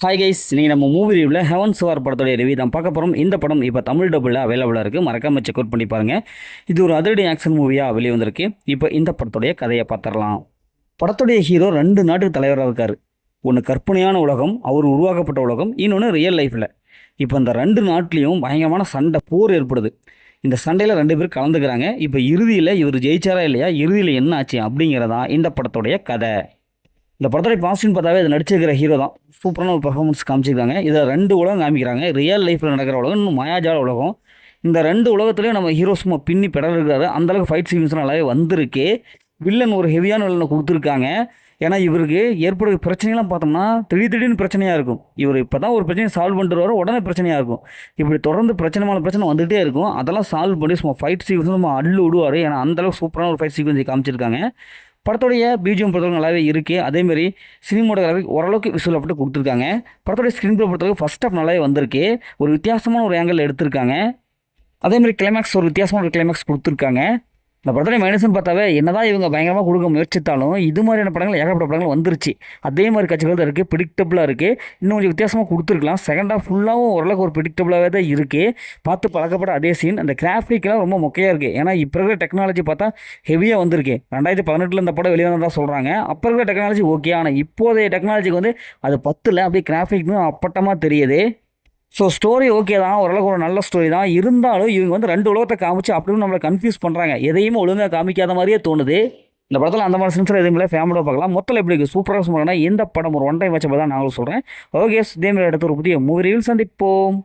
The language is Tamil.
ஹாய் கைஸ், நீங்கள் நம்ம மூவி ரிவ்யூவில் ஹெவன் சுவார் படத்துடைய ரிவ்யூ தான் பார்க்க போகிறோம். இந்த படம் இப்போ தமிழ் டபுளில் அவைலபிளாக இருக்குது. மறக்காம செக் அவுட் பண்ணி பாருங்கள். இது ஒரு அதிரடி ஆக்ஷன் மூவியாக வெளியே வந்திருக்கு. இப்போ இந்த படத்துடைய கதையை பார்த்துடலாம். படத்துடைய ஹீரோ 2 நாட்டுக்கு தலைவராக இருக்கார். ஒன்று கற்பனையான உலகம், அவர் உருவாக்கப்பட்ட உலகம், இன்னொன்று ரியல் லைஃப்பில். இப்போ இந்த 2 நாட்டிலையும் பயங்கரமான சண்டை, போர் ஏற்படுது. இந்த சண்டையில் 2 பேர் கலந்துக்கிறாங்க. இப்போ இறுதியில் இவர் ஜெயிச்சாரா இல்லையா, இறுதியில் என்ன ஆச்சு அப்படிங்கிறதான் இந்த படத்துடைய கதை. இந்த படத்தோட பாசிட்டிவ் பார்த்தாவே அதை நடிச்சிருக்கிற ஹீரோ தான் சூப்பரான ஒரு பர்ஃபார்மன்ஸ் காமிச்சிருக்காங்க. இதை 2 உலகம் காமிக்கிறாங்க. ரியல் லைஃப்பில் நடக்கிற உலகம், இன்னும் மாயாஜால உலகம். இந்த 2 உலகத்துலேயும் நம்ம ஹீரோ சும்மா பின்னி பெடல் இருக்கிறாரு. அந்தளவுக்கு ஃபைட் சீக்வன்ஸ் நல்லாவே வந்திருக்கு. வில்லன் ஒரு ஹெவியான வில்லனை கொடுத்துருக்காங்க. ஏன்னா இவருக்கு ஏற்படுற பிரச்சனைலாம் பார்த்தோம்னா திடீர்னு பிரச்சனையாக இருக்கும். இவர் இப்போ தான் ஒரு பிரச்சனையை சால்வ் பண்ணிட்டு வர உடனே பிரச்சனையாக இருக்கும். இப்படி தொடர்ந்து பிரச்சனை வந்துகிட்டே இருக்கும். அதெல்லாம் சால்வ் பண்ணி சும்மா ஃபைட் சீக்வன்ஸ் நம்ம அள்ளு விடுவார். ஏன்னா அந்தளவுக்கு சூப்பரான ஒரு ஃபைட் சீக்வன்ஸை காமிச்சிருக்காங்க. படத்துடைய பிஜிஎம் பொறுத்தவரைக்கும் நல்லாவே இருக்குது. அதேமாதிரி சினிமோட்டோகிராஃபி ஓரளவுக்கு விசுவல் அப்படி கொடுத்துருக்காங்க. படத்துடைய ஸ்க்ரீன் ப்ளே பொறுத்தவரைக்கும் ஃபஸ்ட் ஆஃப் நல்லாவே வந்திருக்கு. ஒரு வித்தியாசமான ஒரு ஆங்கிள் எடுத்திருக்காங்க. அதேமாதிரி கிளைமேக்ஸ் ஒரு வித்தியாசமான ஒரு கிளைமேக்ஸ் கொடுத்துருக்காங்க. இந்த படத்துடைய மைனஸ்ன்னு பார்த்தாவே என்னதான் இவங்க பயங்கரமாக கொடுக்க முயற்சித்தாலும் இது மாதிரியான படங்கள் ஏகப்பட்ட படங்கள் வந்துருச்சு. அதே மாதிரி கட்சிகள் தான் இருக்குது, ப்ரிடிக்டபுளாக இருக்குது. இன்னும் கொஞ்சம் வித்தியாசமாக கொடுத்துருக்கலாம். செகண்ட் ஹாஃப் ஃபுல்லாகவும் ஓரளவுக்கு ஒரு ப்ரிடிக்டபுளாகவே தான் இருக்குது. பார்த்து பழக்கப்பட்ட அதே சீன். அந்த கிராஃபிக்கெலாம் ரொம்ப மொக்கையாக இருக்குது. ஏன்னா இப்போ இருக்கிற டெக்னாலஜி பார்த்தா ஹெவியாக வந்திருக்கு. 2018 இந்த படம் வெளியே வந்தால் சொல்கிறாங்க. அப்போ இருக்கிற டெக்னாலஜி ஓகே, ஆனால் இப்போதைய டெக்னாலஜிக்கு வந்து அது 10ல் அப்படியே கிராஃபிக்னு அப்பட்டமாக தெரியுது. ஸோ ஸ்டோரி ஓகே தான், ஓரளவுக்கு ஒரு நல்ல ஸ்டோரி தான். இருந்தாலும் இவங்க வந்து 2 உலகத்தை காமிச்சு அப்படின்னு நம்மளை கன்ஃபியூஸ் பண்ணுறாங்க. எதையுமே ஒழுங்காக காமிக்காத மாதிரியே தோணுது. இந்த படத்தில் அந்த மாதிரி சென்சர் எதுவுமே ஃபேமிலியாக பார்க்கலாம். மொத்தத்தில் எப்படி இருக்குது, சூப்பராக சொல்லுங்கன்னா இந்த படம் ஒரு ஒன் டைம் வச்சப்போ தான் நாங்களும் சொல்கிறேன். ஓகே, இதே மாதிரி இடத்துல ஒரு புதிய மூவி ரிவ்யூ சந்திப்போம்.